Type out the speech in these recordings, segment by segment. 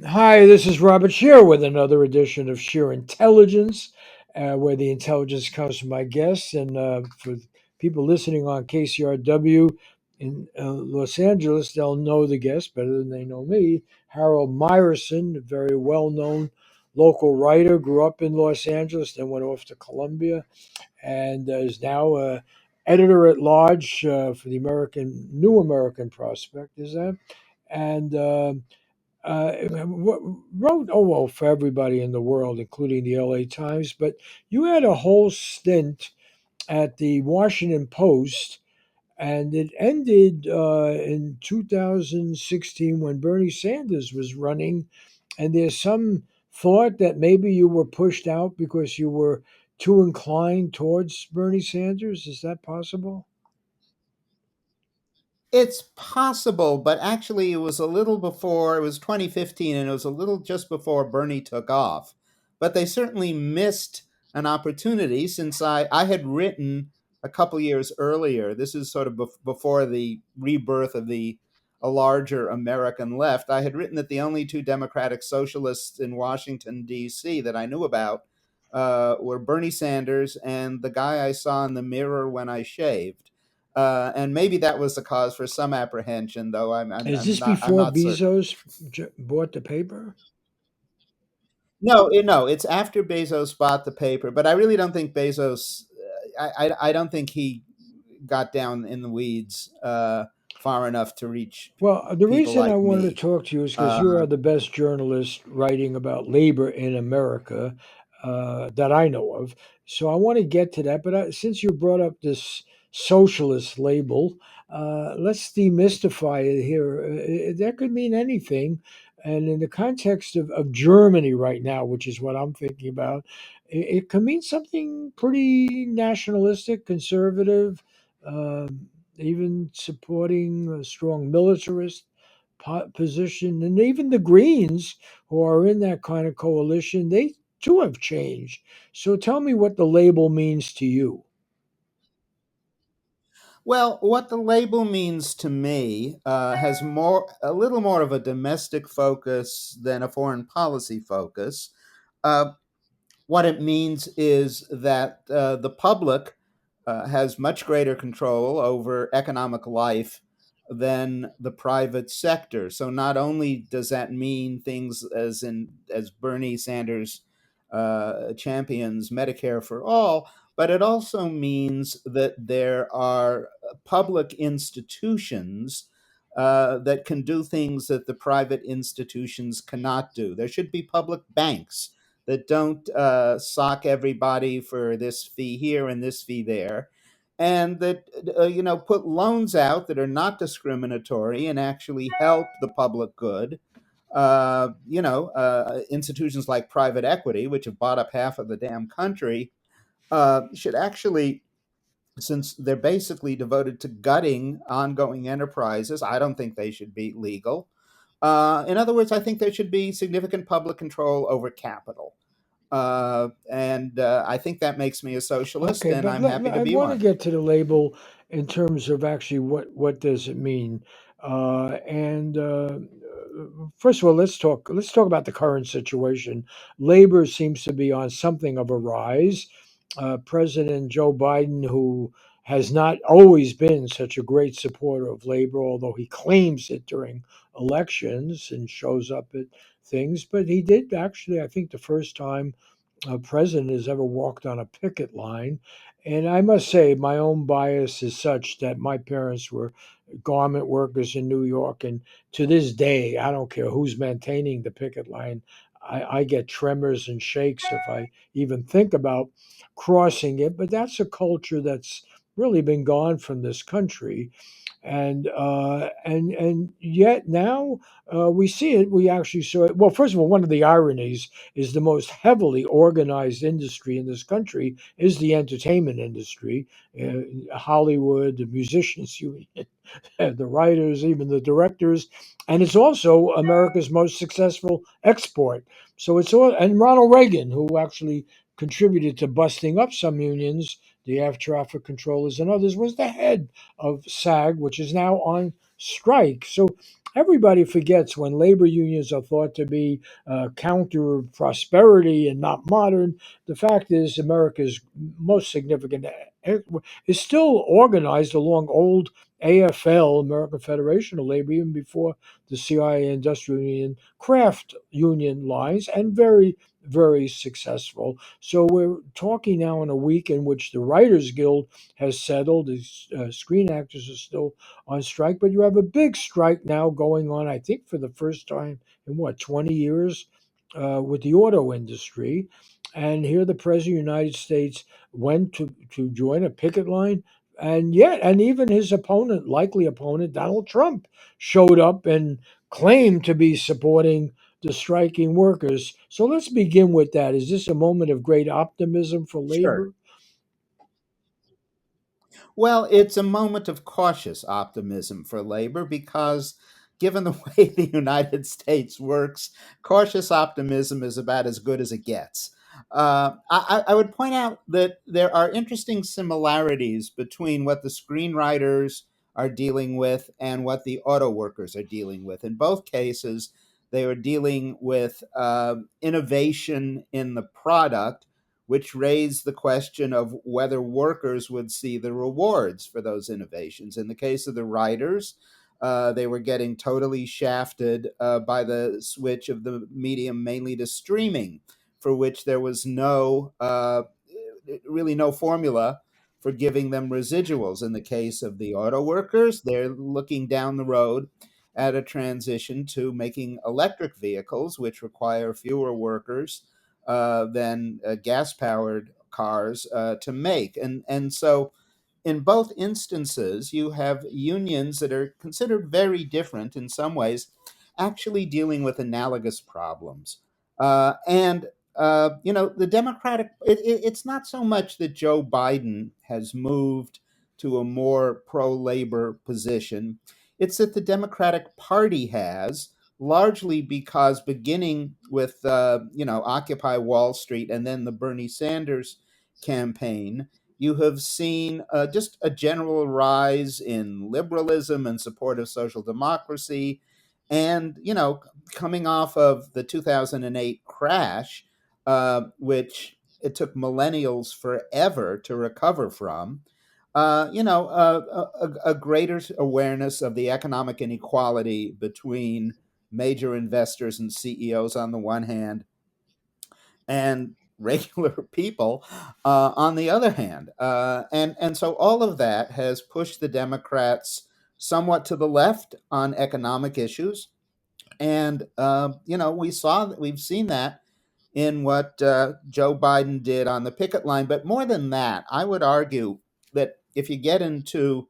Hi, this is Robert Scheer with another edition of Scheer Intelligence, where the intelligence comes from my guests. And for people listening on KCRW in Los Angeles, they'll know the guest better than they know me. Harold Meyerson, a very well known local writer, grew up in Los Angeles, then went off to Columbia, and is now editor at large for the New American Prospect, is that? And wrote well for everybody in the world, including the LA Times. But you had a whole stint at the Washington Post, and it ended in 2016 when Bernie Sanders was running. And there's some thought that maybe you were pushed out because you were too inclined towards Bernie Sanders. Is that possible? It's possible, but actually, it was a little before. It was 2015, and it was a little just before Bernie took off. But they certainly missed an opportunity since I had written a couple years earlier. This is sort of before the rebirth of the a larger American left. I had written that the only two Democratic socialists in Washington D.C. that I knew about were Bernie Sanders and the guy I saw in the mirror when I shaved. And maybe that was the cause for some apprehension, though Is this I'm before not certain. Bezos bought the paper? No, it's after Bezos bought the paper, but I really don't think Bezos. I don't think he got down in the weeds far enough to reach Well, the people reason I like wanted to me. talk to you is because Uh, you are the best journalist writing about labor in America that I know of. So I want to get to that. But since you brought up this socialist label, let's demystify it here. That could mean anything. And in the context of Germany right now, which is what I'm thinking about, it can mean something pretty nationalistic, conservative. Even supporting a strong militarist position. And even the Greens, who are in that kind of coalition, they too have changed. So tell me what the label means to you. well, what the label means to me has a little more of a domestic focus than a foreign policy focus. Uh, What it means is that the public has much greater control over economic life than the private sector. So not only does that mean things as Bernie Sanders champions Medicare for all, but it also means that there are public institutions that can do things that the private institutions cannot do. There should be public banks that don't sock everybody for this fee here and this fee there, and that put loans out that are not discriminatory and actually help the public good. Institutions like private equity, which have bought up half of the damn country, should actually, since they're basically devoted to gutting ongoing enterprises, I don't think they should be legal. In other words, I think there should be significant public control over capital. And I think that makes me a socialist, Okay, and but I'm happy to I be want to one. get to the label in terms of actually what does it mean. And First of all, let's talk about the current situation. Labor seems to be on something of a rise. President Joe Biden, who has not always been such a great supporter of labor, although he claims it during elections and shows up at things, but he did actually, I think, the first time a president has ever walked on a picket line. And I must say, my own bias is such that my parents were garment workers in New York. And to this day, I don't care who's maintaining the picket line. I get tremors and shakes if I even think about crossing it. But that's a culture that's really been gone from this country, and yet now we see it. We actually saw it. Well, first of all, one of the ironies is the most heavily organized industry in this country is the entertainment industry. Hollywood, the musicians union, the writers, even the directors, and it's also America's most successful export. So it's all, and Ronald Reagan, who actually contributed to busting up some unions, the air traffic controllers and others, was the head of SAG, which is now on strike. So everybody forgets when labor unions are thought to be counter prosperity and not modern. The fact is, America's most significant is still organized along old AFL, American Federation of Labor, even before the CIA Industrial Union, craft union lines, and very, very successful. So we're talking now in a week in which the Writers Guild has settled. The screen actors are still on strike, but you have a big strike now going on, I think, for the first time in what, 20 years with the auto industry. And here the President of the United States went to join a picket line. And yet, and even his opponent, likely opponent, Donald Trump, showed up and claimed to be supporting the striking workers. So let's begin with that. Is this a moment of great optimism for Sure. labor? Well, it's a moment of cautious optimism for labor because, given the way the United States works, cautious optimism is about as good as it gets. I would point out that there are interesting similarities between what the screenwriters are dealing with and what the auto workers are dealing with. In both cases, they are dealing with innovation in the product, which raised the question of whether workers would see the rewards for those innovations. In the case of the writers, they were getting totally shafted by the switch of the medium mainly to streaming, for which there was really no formula for giving them residuals. In the case of the auto workers, they're looking down the road at a transition to making electric vehicles, which require fewer workers than gas powered cars to make. And so in both instances, you have unions that are considered very different in some ways, actually dealing with analogous problems. The Democratic, it's not so much that Joe Biden has moved to a more pro labor position, it's that the Democratic Party has, largely because beginning with, Occupy Wall Street and then the Bernie Sanders campaign, you have seen just a general rise in liberalism and support of social democracy. And, coming off of the 2008 crash, which it took millennials forever to recover from, a greater awareness of the economic inequality between major investors and CEOs on the one hand and regular people on the other hand. And so all of that has pushed the Democrats somewhat to the left on economic issues. And we've seen that in what Joe Biden did on the picket line. But more than that, I would argue that if you get into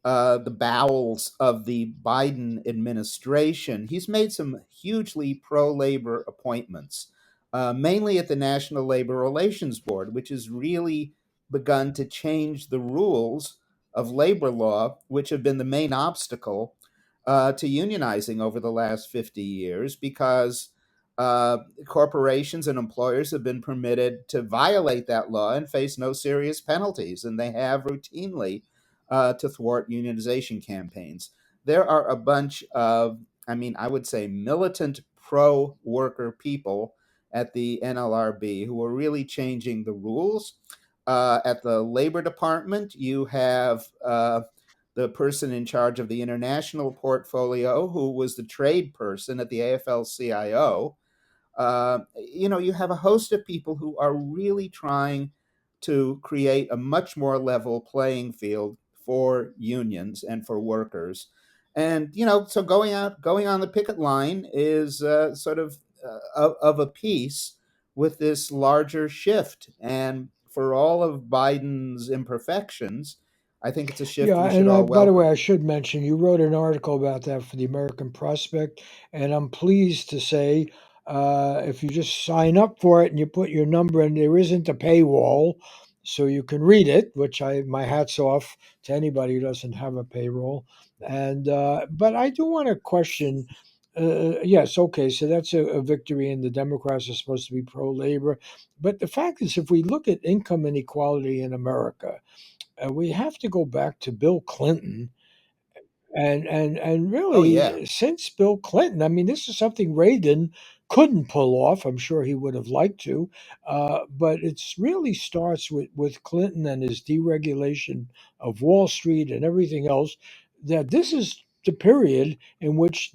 the bowels of the Biden administration, he's made some hugely pro labor appointments, mainly at the National Labor Relations Board, which has really begun to change the rules of labor law, which have been the main obstacle to unionizing over the last 50 years because corporations and employers have been permitted to violate that law and face no serious penalties, and they have routinely to thwart unionization campaigns. There are a bunch of, I would say, militant pro worker people at the NLRB who are really changing the rules. At the Labor Department, you have the person in charge of the international portfolio, who was the trade person at the AFL CIO. You have a host of people who are really trying to create a much more level playing field for unions and for workers. And so going on the picket line is sort of of a piece with this larger shift. And for all of Biden's imperfections, I think it's a shift Yeah, we should and all by the way, welcome. I should mention you wrote an article about that for the American Prospect, and I'm pleased to say if you just sign up for it and you put your number in, there isn't a paywall, so you can read it. Which my hats off to anybody who doesn't have a payroll. And but I do want to question. Yes, okay, so that's a victory, and the Democrats are supposed to be pro labor. But the fact is, if we look at income inequality in America, we have to go back to Bill Clinton And Oh yeah. really since Bill Clinton, I mean, this is something Reagan couldn't pull off. I'm sure he would have liked to, but it's really starts with Clinton and his deregulation of Wall Street and everything else. That this is the period in which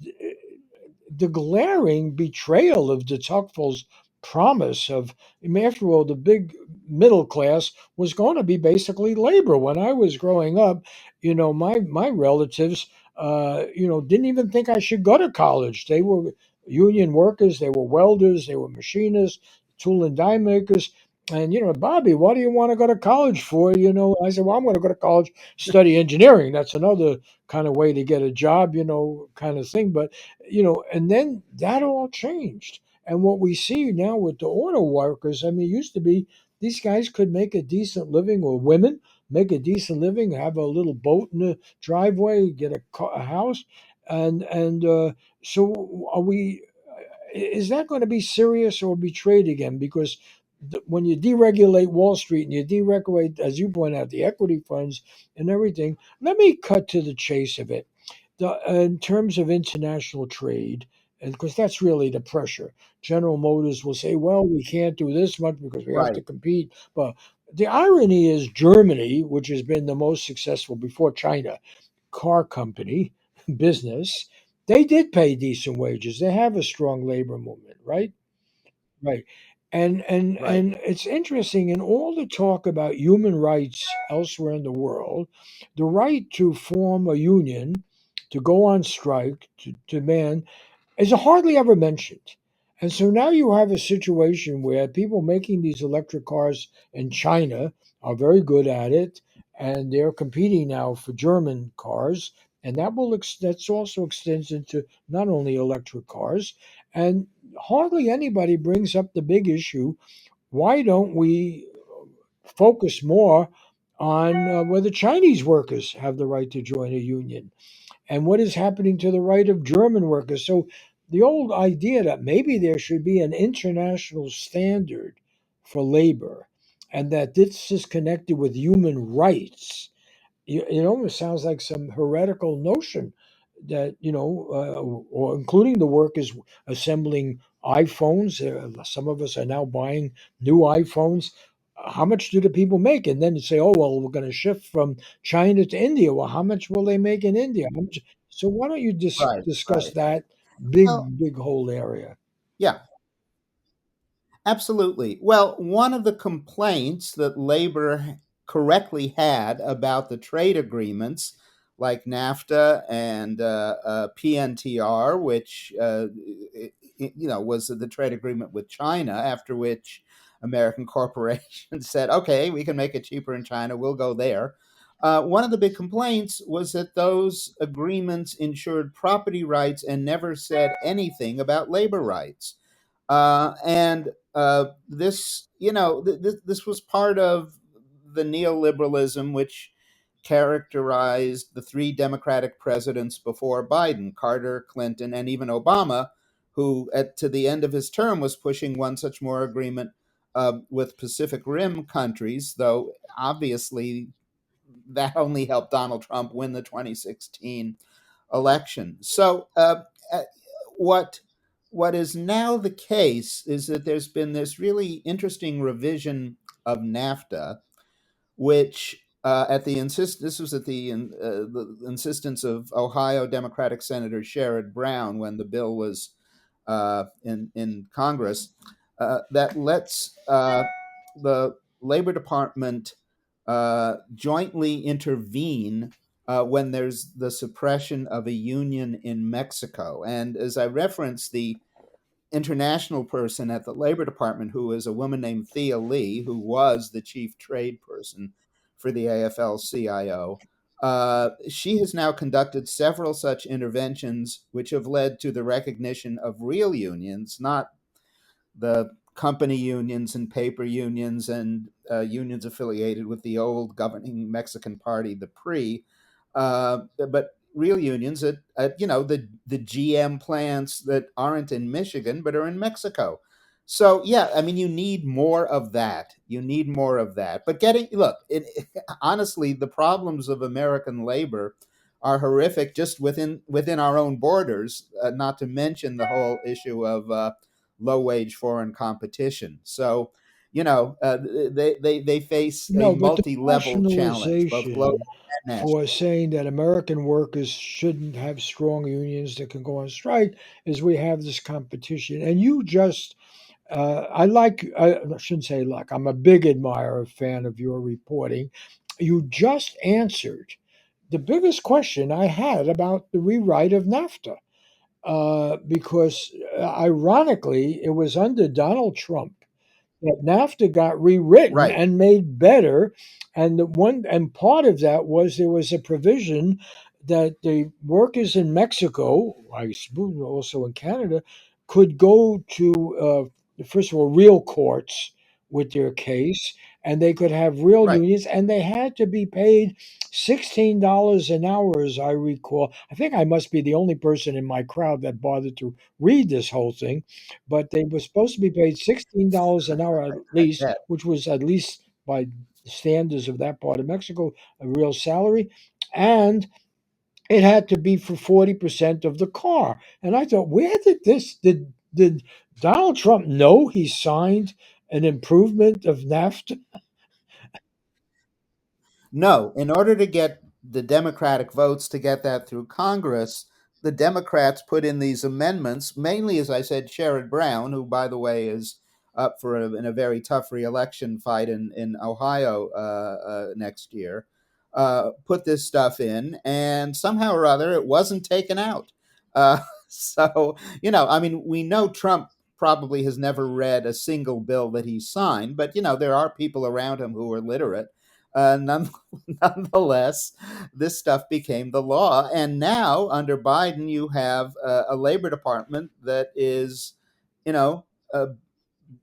the glaring betrayal of de Tocqueville's promise of, I mean, after all, the big middle class was going to be basically labor. When I was growing up, my relatives, didn't even think I should go to college. They were union workers, they were welders, they were machinists, tool and die makers. And Bobby, what do you want to go to college for? I said, well, I'm going to go to college, study engineering. That's another kind of way to get a job, kind of thing. But and then that all changed. And what we see now with the auto workers, I mean, it used to be these guys could make a decent living, or women make a decent living, have a little boat in the driveway, get a house, and so are we? Is that going to be serious or betrayed again? Because when you deregulate Wall Street and you deregulate, as you point out, the equity funds and everything, let me cut to the chase of it in terms of international trade, and because that's really the pressure. General Motors will say, well, we can't do this much because we have to Right. compete. But the irony is Germany, which has been the most successful before China car company business, they did pay decent wages. They have a strong labor movement, right? Right. Right. And it's interesting in all the talk about human rights elsewhere in the world, the right to form a union, to go on strike, to demand is hardly ever mentioned. And so now you have a situation where people making these electric cars in China are very good at it, and they're competing now for German cars, and that's also extends into not only electric cars, and hardly anybody brings up the big issue. Why don't we focus more on whether Chinese workers have the right to join a union? And what is happening to the right of German workers? So the old idea that maybe there should be an international standard for labor and that this is connected with human rights, it almost sounds like some heretical notion that, or including the workers assembling iPhones. Some of us are now buying new iPhones. How much do the people make? And then you say, oh, well, we're going to shift from China to India. Well, how much will they make in India? How much? So why don't you Right. discuss Right. that Well, big whole area? yeah. Absolutely. Well, one of the complaints that labor correctly had about the trade agreements like NAFTA and PNTR, which was the trade agreement with China, after which American corporations said, "Okay, we can make it cheaper in China. We'll go there." One of the big complaints was that those agreements ensured property rights and never said anything about labor rights. And this, this was part of the neoliberalism which characterized the three Democratic presidents before Biden: Carter, Clinton, and even Obama, who, to the end of his term, was pushing one such more agreement with Pacific Rim countries, though obviously that only helped Donald Trump win the 2016 election. So, uh, what what is now the case is that there's been this really interesting revision of NAFTA, which this was at the insistence of Ohio Democratic Senator Sherrod Brown when the bill was in Congress, that lets the Labor Department jointly intervene when there's the suppression of a union in Mexico. And as I referenced, the international person at the Labor Department, who is a woman named Thea Lee, who was the chief trade person for the AFL CIO. She has now conducted several such interventions, which have led to the recognition of real unions, not the company unions and paper unions and unions affiliated with the old governing Mexican party, the PRI, but real unions at the GM plants that aren't in Michigan but are in Mexico. So yeah, I mean, you need more of that. You need more of that. But honestly, the problems of American labor are horrific just within our own borders, not to mention the whole issue of low wage foreign competition. So, they face a No, but the multi level challenge, both global rationalization and for national. saying that American workers shouldn't have strong unions that can go on strike is we have this competition. And you just, I shouldn't say like, I'm a big admirer, fan of your reporting. You just answered the biggest question I had about the rewrite of NAFTA. Because ironically, it was under Donald Trump that NAFTA got rewritten Right, and made better. And part of that was there was a provision that the workers in Mexico, I suppose also in Canada, could go to first of all real courts with their case, and they could have real right. unions, and they had to be paid $16 an hour, as I recall. I think I must be the only person in my crowd that bothered to read this whole thing, but they were supposed to be paid $16 an hour at least, Yeah. which was at least by the standards of that part of Mexico, a real salary. And it had to be for 40% of the car. And I thought, where did did Donald Trump know he signed an improvement of NAFTA? No, in order to get the Democratic votes to get that through Congress, the Democrats put in these amendments, mainly, as I said, Sherrod Brown, who, by the way, is up for in a very tough reelection fight in Ohio next year, put this stuff in, and somehow or other it wasn't taken out. Uh, so, I mean, we know Trump probably has never read a single bill that he signed, but, there are people around him who are literate. Nonetheless, this stuff became the law. And now, under Biden, you have a Labor Department that is, you know, uh,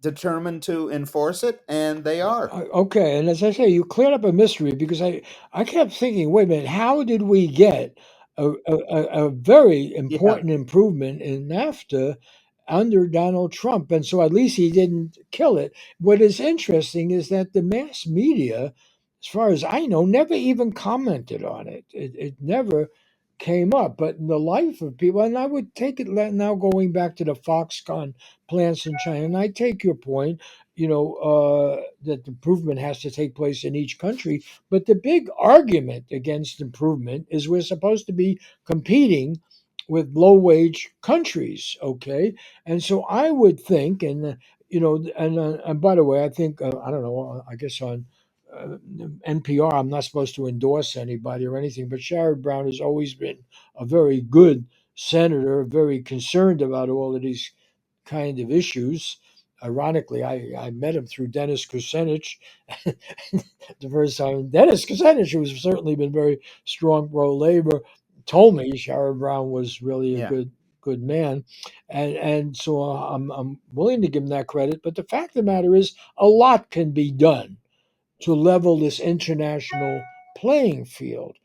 determined to enforce it, and they are. Okay, and as I say, you cleared up a mystery because I kept thinking, wait a minute, how did we get a very Yeah. important improvement in NAFTA under Donald Trump? And so at least he didn't kill it. What is interesting is that the mass media, as far as I know, never even commented on it. It never came up. But in the life of people, and I would take it now going back to the Foxconn plants in China, and I take your point, that improvement has to take place in each country. But the big argument against improvement is we're supposed to be competing with low wage countries, okay? And so I would think, and by the way, I think, I don't know, I guess on NPR, I'm not supposed to endorse anybody or anything, but Sherrod Brown has always been a very good senator, very concerned about all of these kind of issues. Ironically, I met him through Dennis Kucinich the first time. Dennis Kucinich, who's certainly been very strong pro labor, told me Sherrod Brown was really a Yeah. good man, and so I'm willing to give him that credit. But the fact of the matter is, a lot can be done to level this international playing field.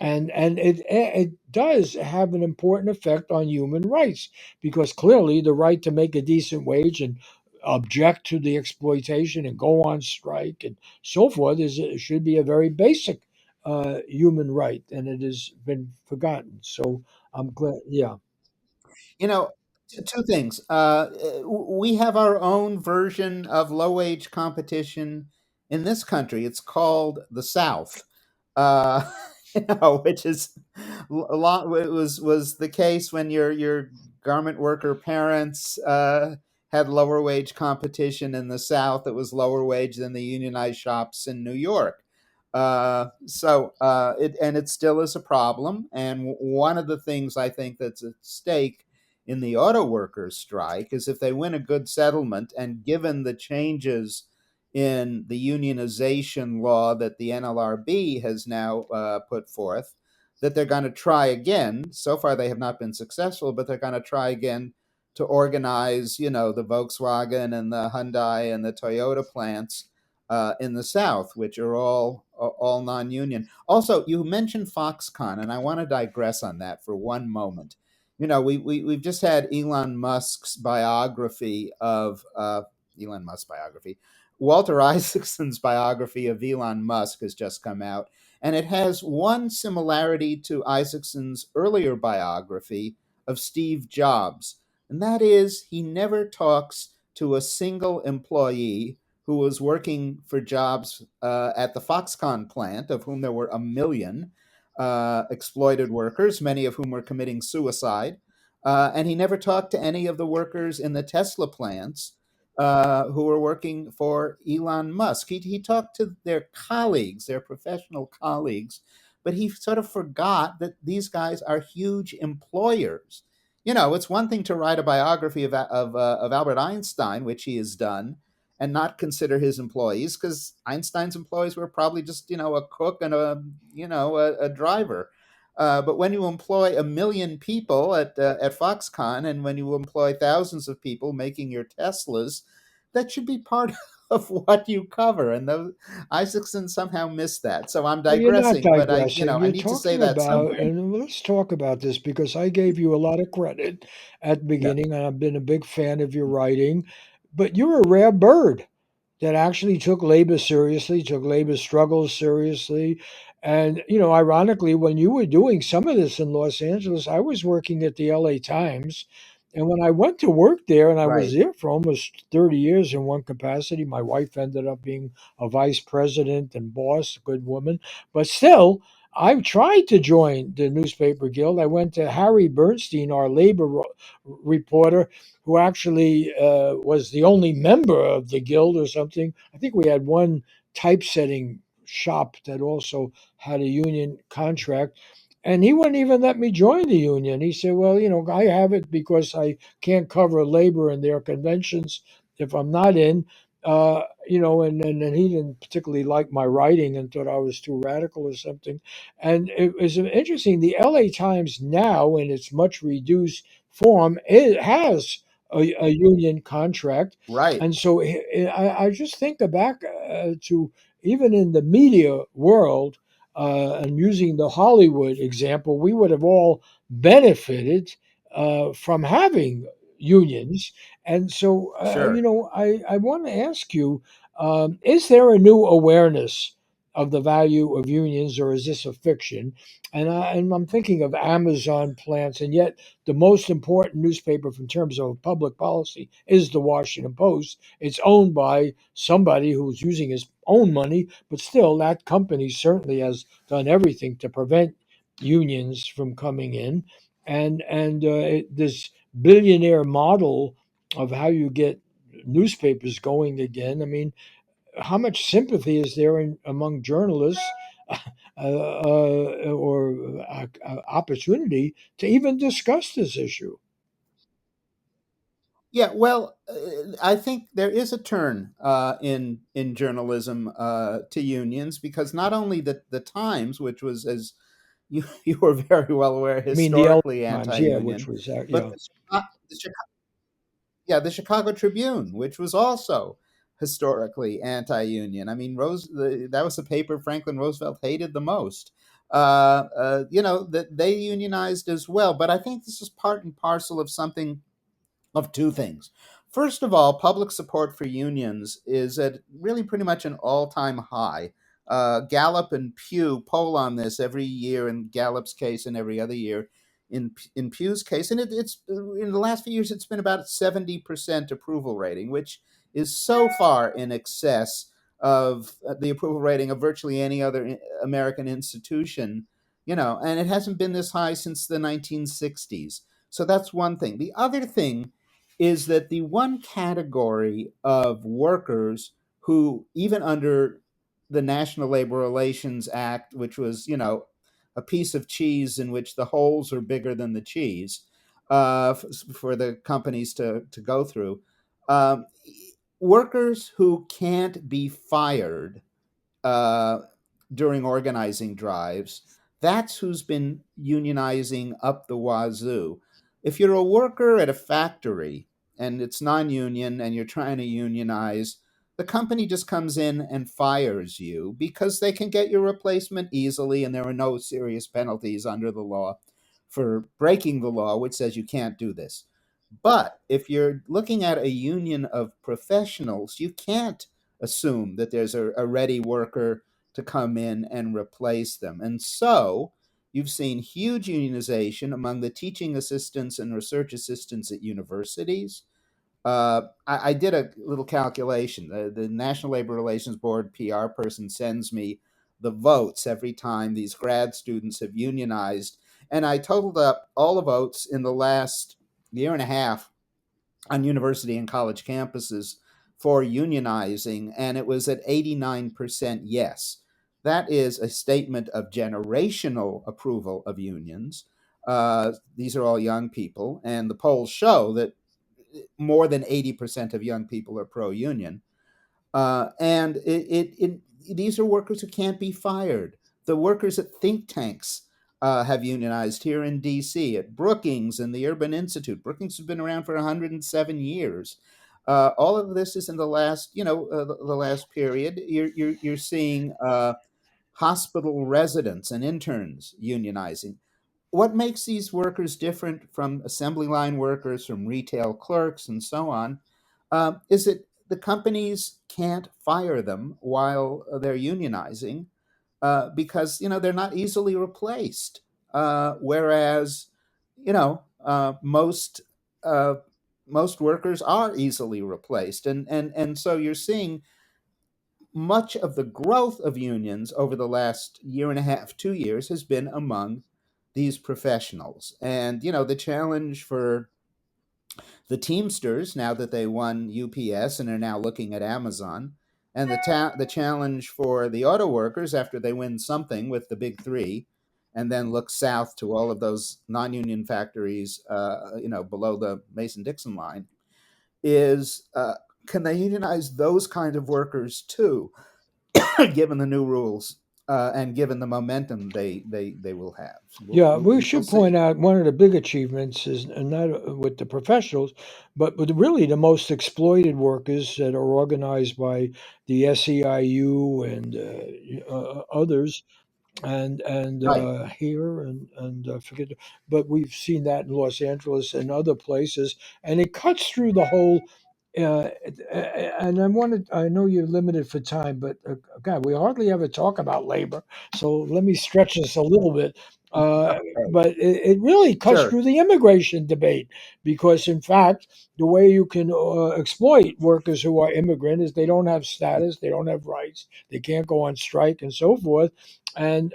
And it does have an important effect on human rights because clearly the right to make a decent wage and object to the exploitation and go on strike and so forth should be a very basic human right, and it has been forgotten. So I'm glad. Yeah. You know, two things. We have our own version of low wage competition in this country. It's called the South, uh, which is a lot. It was the case when your garment worker parents had lower wage competition in the South. It was lower wage than the unionized shops in New York. It still is a problem. And one of the things I think that's at stake in the auto workers strike is if they win a good settlement, and given the changes in the unionization law that the NLRB has now put forth, that they're going to try again. So far, they have not been successful, but they're going to try again to organize, the Volkswagen and the Hyundai and the Toyota plants in the South, which are all non-union. Also, you mentioned Foxconn, and I want to digress on that for one moment. We've just had Elon Musk biography. Walter Isaacson's biography of Elon Musk has just come out, And it has one similarity to Isaacson's earlier biography of Steve Jobs, and that is he never talks to a single employee who was working for Jobs at the Foxconn plant, of whom there were a million exploited workers, many of whom were committing suicide. And he never talked to any of the workers in the Tesla plants who were working for Elon Musk. He talked to their colleagues, their professional colleagues, but he sort of forgot that these guys are huge employers. You know, it's one thing to write a biography of Albert Einstein, which he has done, and not consider his employees, because Einstein's employees were probably just, you know, a cook and a driver. But when you employ a million people at Foxconn, and when you employ thousands of people making your Teslas, that should be part of what you cover. And Isaacson somehow missed that. So I'm Well, you're not digressing, but digressing. I You're need to say talking that about, somewhere. and let's talk about this because I gave you a lot of credit at the Yeah. beginning, and I've been a big fan of your writing. But you're a rare bird that actually took labor seriously, took labor struggles seriously. And, ironically, when you were doing some of this in Los Angeles, I was working at the LA Times. And when I went to work there, and I was Right. there for almost 30 years in one capacity, my wife ended up being a vice president and boss, a good woman. But still, I tried to join the newspaper guild. I went to Harry Bernstein, our labor reporter, who actually was the only member of the guild or something. I think we had one typesetting shop that also had a union contract. And he wouldn't even let me join the union. He said, well, I have it because I can't cover labor and their conventions if I'm not in. And he didn't particularly like my writing and thought I was too radical or something. And it was interesting. The LA Times now, in its much reduced form, it has a union contract. Right. And so I just think back to even in the media world, and using the Hollywood example, we would have all benefited from having unions. And so, Sure. I want to ask you, is there a new awareness of the value of unions, or is this a fiction? And I'm thinking of Amazon plants, and yet the most important newspaper in terms of public policy is the Washington Post. It's owned by somebody who's using his own money, but still, that company certainly has done everything to prevent unions from coming in. And this billionaire model of how you get newspapers going again. I mean, how much sympathy is there among journalists or opportunity to even discuss this issue? Yeah, well, I think there is a turn in journalism to unions, because not only the Times, which was, as you were very well aware, I mean, the LA historically Times, yeah, which anti-union, was but yeah. the Chicago Tribune, which was also historically anti-union. I mean, that was the paper Franklin Roosevelt hated the most. That they unionized as well, but I think this is part and parcel of two things. First of all, public support for unions is at really pretty much an all-time high. Gallup and Pew poll on this every year, in Gallup's case, and every other year in Pew's case, and it's in the last few years it's been about 70% approval rating, which is so far in excess of the approval rating of virtually any other American institution. And it hasn't been this high since the 1960s. So that's one thing. The other thing is that the one category of workers who, even under the National Labor Relations Act, which was, a piece of cheese in which the holes are bigger than the cheese for the companies to go through, um, workers who can't be fired uh, during organizing drives, that's who's been unionizing up the wazoo. If you're a worker at a factory and it's non union and you're trying to unionize, the company just comes in and fires you because they can get your replacement easily, and there are no serious penalties under the law for breaking the law, which says you can't do this. But if you're looking at a union of professionals, you can't assume that there's a ready worker to come in and replace them. And so you've seen huge unionization among the teaching assistants and research assistants at universities. I did a little calculation. The National Labor Relations Board PR person sends me the votes every time these grad students have unionized. And I totaled up all the votes in the last year and a half on university and college campuses for unionizing, and it was at 89% yes. That is a statement of generational approval of unions. These are all young people, and the polls show that more than 80% of young people are pro union. And these are workers who can't be fired. The workers at think tanks have unionized here in DC at Brookings and the Urban Institute. Brookings has been around for 107 years. All of this is in the last, the last period. You're seeing hospital residents and interns unionizing. What makes these workers different from assembly line workers, from retail clerks, and so on, is that the companies can't fire them while they're unionizing because they're not easily replaced. Whereas most most workers are easily replaced, and so you're seeing much of the growth of unions over the last year and a half, 2 years, has been among these professionals. And the challenge for the Teamsters, now that they won UPS and are now looking at Amazon, and the challenge for the auto workers after they win something with the big three, and then look south to all of those non-union factories, below the Mason-Dixon line, is can they unionize those kind of workers too, given the new rules and given the momentum they will have. Yeah, we We shall should point see. out one of the big achievements is not with the professionals, but with really the most exploited workers that are organized by the SEIU and others and Right. here and forget, but we've seen that in Los Angeles and other places, and it cuts through the whole. And I know you're limited for time, but God, we hardly ever talk about labor. So let me stretch this a little bit. Okay. But it really cuts Sure. through the immigration debate because, in fact, the way you can exploit workers who are immigrant is they don't have status, they don't have rights, they can't go on strike, and so forth. And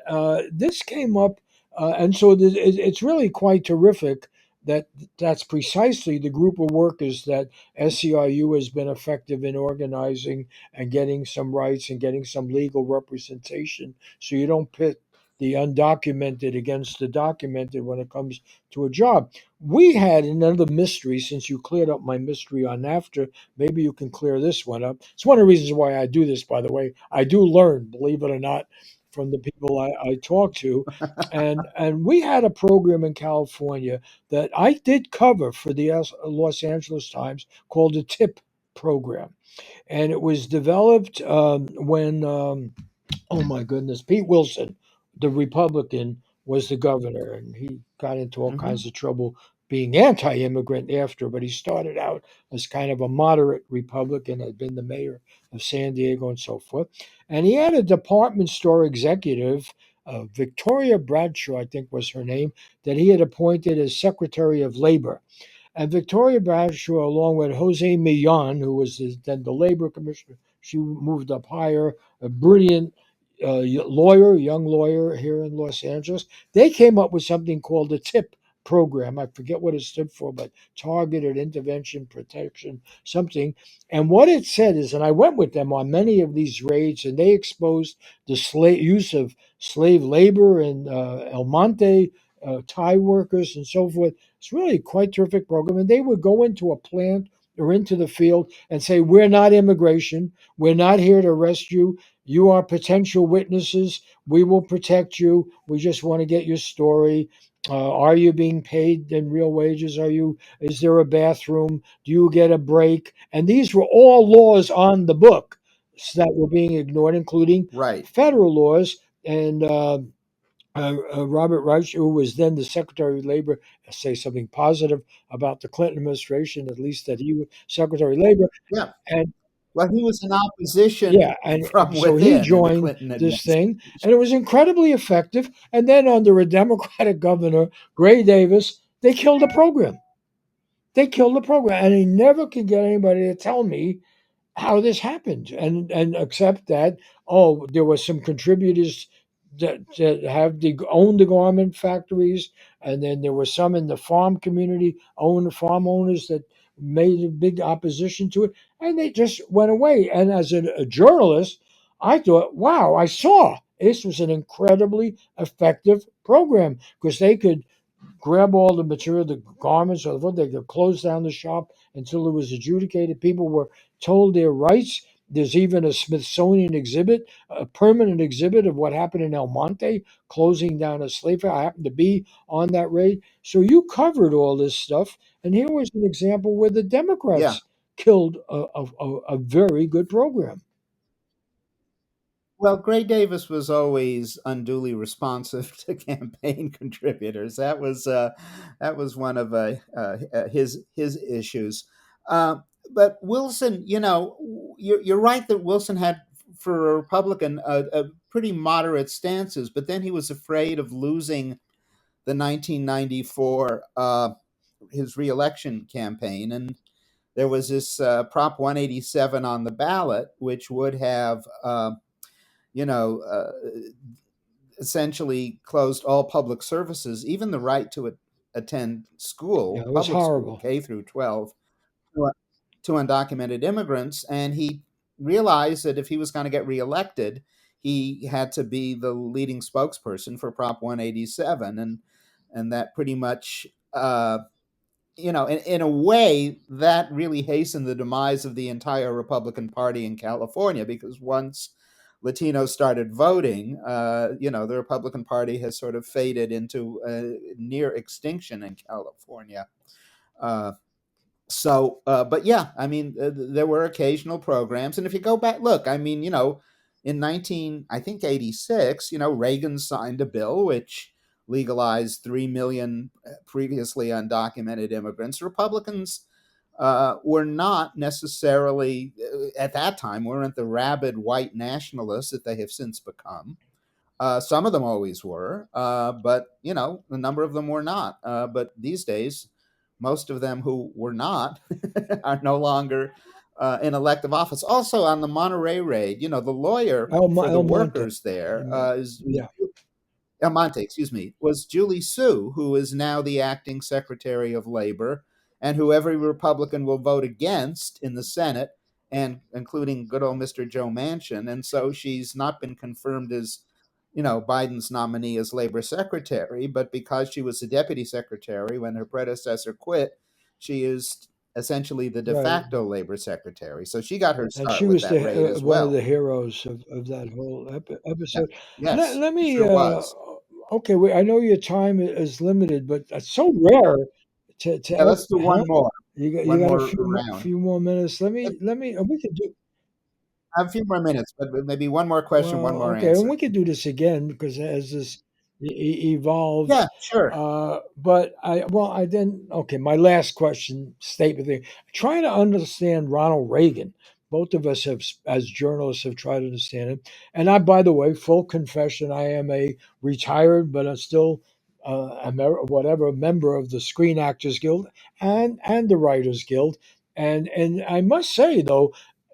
this came up, and so it's really quite terrific that that's precisely the group of workers that SEIU has been effective in organizing and getting some rights and getting some legal representation. So you don't pit the undocumented against the documented when it comes to a job. We had another mystery, since you cleared up my mystery on NAFTA. Maybe you can clear this one up. It's one of the reasons why I do this, by the way. I do learn, believe it or not, from the people I talk to. And we had a program in California that I did cover for the Los Angeles Times called the TIP program. And it was developed when oh my goodness, Pete Wilson, the Republican, was the governor, and he got into all Hmm. kinds of trouble being anti-immigrant after. But he started out as kind of a moderate Republican, had been the mayor of San Diego and so forth. And he had a department store executive, Victoria Bradshaw, I think was her name, that he had appointed as Secretary of Labor. And Victoria Bradshaw, along with Jose Millon, who was then the labor commissioner, she moved up higher, a brilliant lawyer, young lawyer here in Los Angeles. They came up with something called the TIP program. I forget what it stood for, but Targeted Intervention Protection, something. And what it said is, and I went with them on many of these raids, and they exposed the use of slave labor in El Monte, Thai workers, and so forth. It's really quite terrific program. And they would go into a plant or into the field and say, "We're not immigration. We're not here to arrest you. You are potential witnesses. We will protect you. We just want to get your story. Are you being paid in real wages? Are you? Is there a bathroom? Do you get a break?" And these were all laws on the book that were being ignored, including Right. federal laws. And Robert Reich, who was then the Secretary of Labor, say something positive about the Clinton administration, at least that he was Secretary of Labor. Yeah. Well, he was in opposition Yeah, and from so he within in the joined Clinton this administration. thing, and it was incredibly effective. And then under a Democratic governor, Gray Davis, they killed the program. They killed the program, and he never could get anybody to tell me how this happened, and accept that, oh, there were some contributors that have the own the garment factories, and then there were some in the farm community, own farm owners that made a big opposition to it, and they just went away. And as a journalist, I thought, wow, I saw this was an incredibly effective program because they could grab all the material, the garments, or what they could close down the shop until it was adjudicated. People were told their rights. There's even a Smithsonian exhibit, a permanent exhibit of what happened in El Monte, closing down a slave fair. I happened to be on that raid. So you covered all this stuff. And here was an example where the Yeah. Democrats killed a very good program. Well, Gray Davis was always unduly responsive to campaign contributors. That was one of his issues. Uh, but Wilson, you're right that Wilson had, for a Republican, a pretty moderate stances. But then he was afraid of losing the 1994 his reelection campaign, and there was this Prop 187 on the ballot, which would have you know, essentially closed all public services, even the right to attend Yeah, school, it was public school, horrible. K through 12, to to undocumented immigrants. And he realized that if he was going to get reelected, he had to be the leading spokesperson for Prop 187, and that pretty much in a way, that really hastened the demise of the entire Republican Party in California, because once Latinos started voting, the Republican Party has sort of faded into near extinction in California. Uh, but yeah, I mean, there were occasional programs, and if you go back, look, I mean, in 1986, Reagan signed a bill which legalized 3 million previously undocumented immigrants. Republicans were not necessarily at that time weren't the rabid white nationalists that they have since become. Some of them always were, but a number of them were not. But these days, most of them who were not are no longer in elective office. Also, on the Monterey raid, the lawyer for the El Monte. workers there is Yeah. El Monte, excuse me, was Julie Sue, who is now the acting Secretary of Labor, and who every Republican will vote against in the Senate, and including good old Mr. Joe Manchin. And so she's not been confirmed as, Biden's nominee as Labor Secretary, but because she was the Deputy Secretary when her predecessor quit, she is essentially the de Right. facto Labor Secretary. So she got her And start she with was that raid as one of well. the heroes of that whole Yeah. episode. Yes, Let she me, sure was. okay, wait, I know your time is limited, but it's so rare Yeah, let's do one huh? more. You One got a more round. few more minutes. Yep, Let me, we could do, I have a few more minutes, but maybe one more question, one well, more okay, and answer. we could do this again because as this evolves. Yeah, sure. But I then, okay, my last question statement thing. Trying to understand Ronald Reagan. Both of us have, as journalists, have tried to understand him. And I, by the way, full confession, I am a retired, but I'm still whatever member of the Screen Actors Guild and the Writers Guild. And I must say though,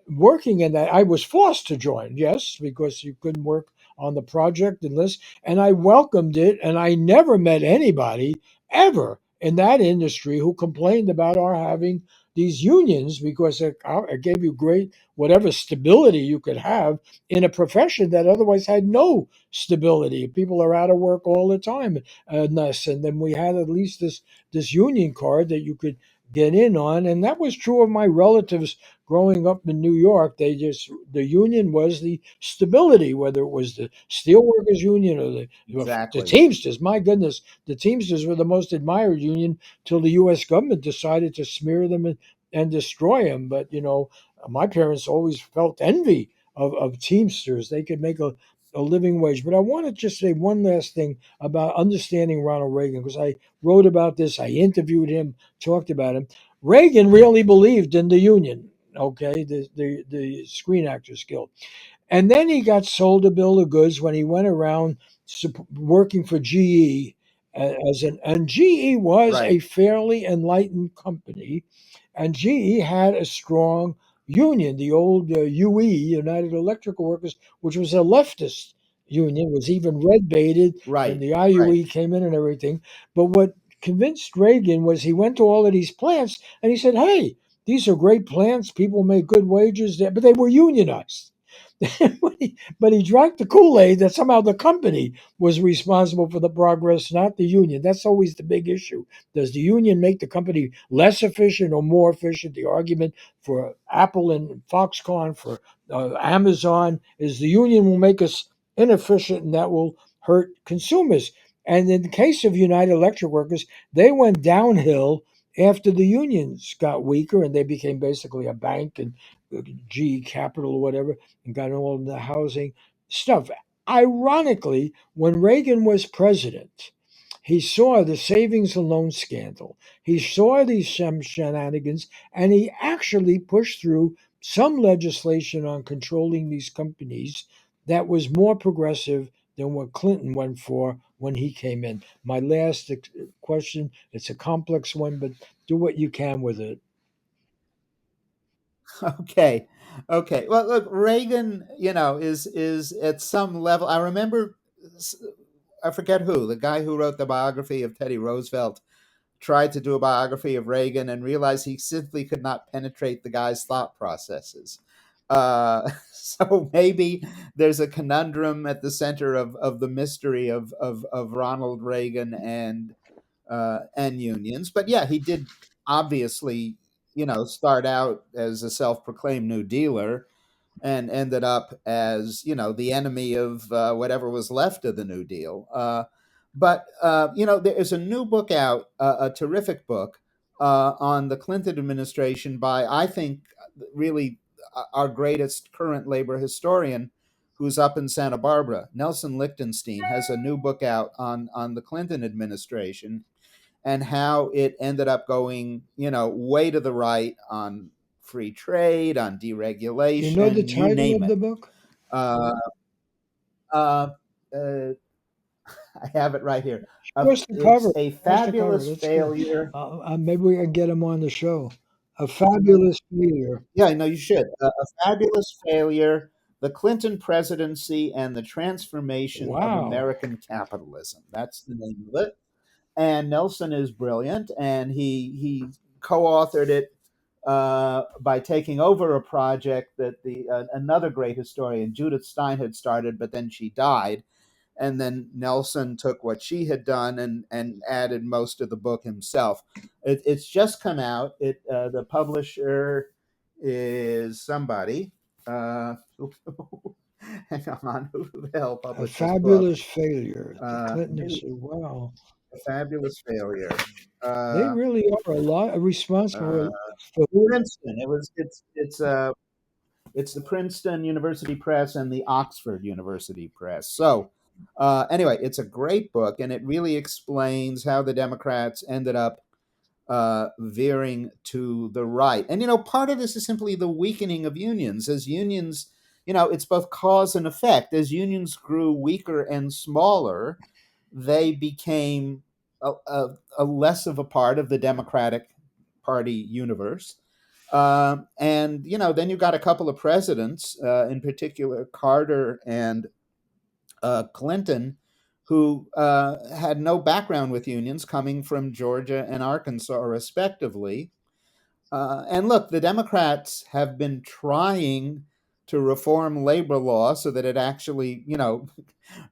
working in that, I was forced to join, yes, because you couldn't work on the project unless, and I welcomed it. And I never met anybody ever in that industry who complained about our having these unions because it gave you great whatever stability you could have in a profession that otherwise had no stability. People are out of work all the time, and then we had at least this union card that you could get in on, and that was true of my relatives growing up in New York. The union was the stability, whether it was the steelworkers union or the Exactly. Teamsters. My goodness, the Teamsters were the most admired union till the U.S. government decided to smear them and destroy them. But my parents always felt envy of Teamsters. They could make a living wage. But I want to just say one last thing about understanding Ronald Reagan because I wrote about this, I interviewed him, talked about him. Reagan really believed in the union. Okay, the Screen Actors Guild. And then he got sold a bill of goods when he went around working for GE as an and GE was a Right. fairly enlightened company, and GE had a strong union. The old UE, United Electrical Workers, which was a leftist union, was even red baited when Right. the Right. IUE came in and everything. But what convinced Reagan was he went to all of these plants and he said, "Hey, these are great plants. People make good wages there, but they were unionized." But he drank the Kool-Aid that somehow the company was responsible for the progress, not the union. That's always the big issue. Does the union make the company less efficient or more efficient? The argument for Apple and Foxconn, for Amazon, is the union will make us inefficient and that will hurt consumers. And in the case of United Electric Workers, they went downhill after the unions got weaker and they became basically a bank and GE Capital or whatever and got all the housing stuff. Ironically, when Reagan was president, he saw the savings and loan scandal. He saw these shenanigans, and he actually pushed through some legislation on controlling these companies that was more progressive than what Clinton went for when he came in. My last question, it's a complex one, but do what you can with it. Okay. Okay. Well, look, Reagan, is at some level. I remember, I forget who, the guy who wrote the biography of Teddy Roosevelt tried to do a biography of Reagan and realized he simply could not penetrate the guy's thought processes. So maybe there's a conundrum at the center of the mystery of Ronald Reagan and unions. But yeah, he did obviously, start out as a self-proclaimed New Dealer and ended up as the enemy of whatever was left of the New Deal. But there is a new book out, a terrific book on the Clinton administration by, I think, really our greatest current labor historian, who's up in Santa Barbara. Nelson Lichtenstein has a new book out on the Clinton administration and how it ended up going, way to the right on free trade, on You know the deregulation, you title name of the it. book? Uh, uh, uh, I have it right here. Show us the It's cover. a Show us the cover. fabulous Let's go. failure. Maybe we can get him on the show. A fabulous failure. Yeah, no, you should. A fabulous failure. The Clinton presidency and the transformation of Wow. American capitalism. That's the name of it. And Nelson is brilliant, and he co-authored it by taking over a project that the another great historian, Judith Stein, had started, but then she died, and then Nelson took what she had done and added most of the book himself. It's just come out. The publisher is somebody. Hang on, who the hell A published this book? fabulous failure. The Clinton Maybe is wow. a fabulous failure. They Uh, really are a lot uh, responsible for Princeton. It's the Princeton University Press and the Oxford University Press. So anyway, it's a great book, and it really explains how the Democrats ended up veering to the right. And part of this is simply the weakening of unions. As unions, it's both cause and effect. As unions grew weaker and smaller, they became a less of a part of the Democratic Party universe. And then you got a couple of presidents, in particular Carter and Clinton, who had no background with unions, coming from Georgia and Arkansas, respectively. And look, the Democrats have been trying to reform labor law so that it actually,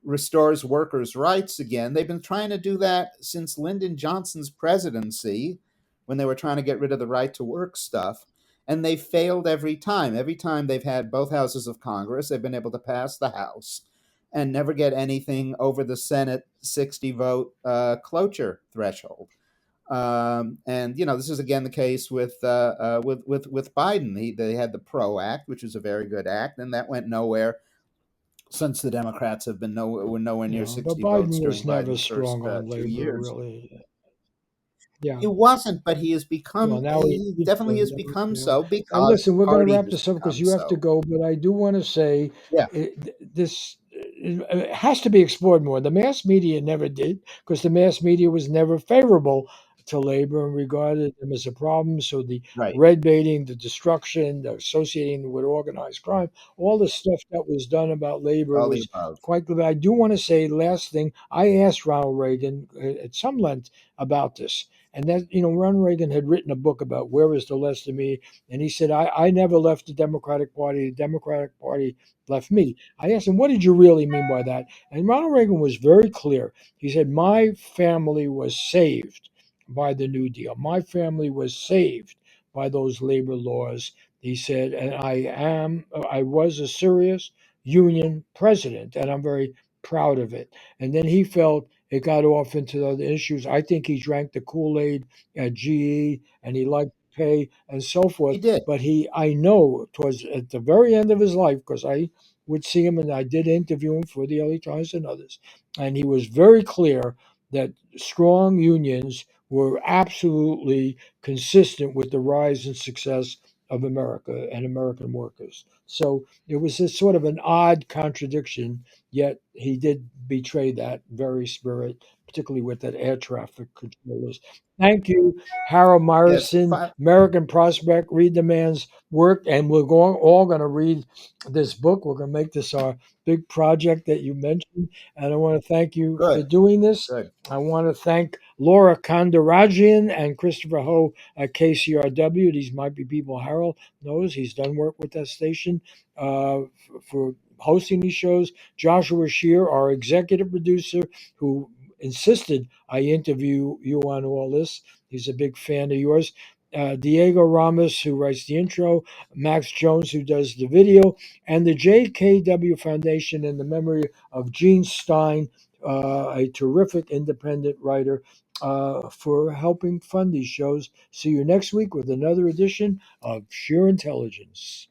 restores workers' rights again. They've been trying to do that since Lyndon Johnson's presidency, when they were trying to get rid of the right to work stuff. And they failed every time. Every time they've had both houses of Congress, they've been able to pass the House and never get anything over the Senate 60 vote cloture threshold. And this is again the case with Biden. They had the PRO Act, which was a very good act, and that went nowhere since the Democrats have were nowhere near But 60 votes Biden during was never Biden's first strong on two labor, years. really. Yeah. He wasn't, but he has Well, become. now he He needs definitely to. has become Yeah. so And because listen, the we're going to party wrap has this up because become you have to so. go. But I do want to say Yeah, this it has to be explored more. The mass media never did because the mass media was never favorable to labor and regarded them as a problem. So the right. red baiting, the destruction, the associating with organized crime, all the stuff that was done about labor All the was above. quite good. I do want to say, last thing, I asked Ronald Reagan at some length about this. And that, Ronald Reagan had written a book about where is the less of me. And he said, I never left the Democratic Party. The Democratic Party left me. I asked him, what did you really mean by that? And Ronald Reagan was very clear. He said, my family was saved by the New Deal. My family was saved by those labor laws. He said, and I was a serious union president, and I'm very proud of it. And then he felt it got off into the other issues. I think he drank the Kool-Aid at GE, and he liked pay and so He forth. did. But I know, towards at the very end of his life, because I would see him and I did interview him for the LA Times and others, and he was very clear that strong unions were absolutely consistent with the rise and success of America and American workers. So it was a sort of an odd contradiction, yet he did betray that very spirit, particularly with that air traffic controllers. Thank you, Harold Yes. Meyerson, American Prospect. Read the man's work, and we're all going to read this book. We're going to make this our big project that you mentioned, and I want to thank you for Good. doing this. Good. I want to thank Laura Kondarajian and Christopher Ho at KCRW. These might be people Harold knows. He's done work with that station for hosting these shows. Joshua Scheer, our executive producer, who insisted I interview you on all this. He's a big fan of yours. Diego Ramos, who writes the intro, Max Jones, who does the video, and the JKW Foundation in the memory of Gene Stein, a terrific independent writer, for helping fund these shows. See you next week with another edition of Sheer Intelligence.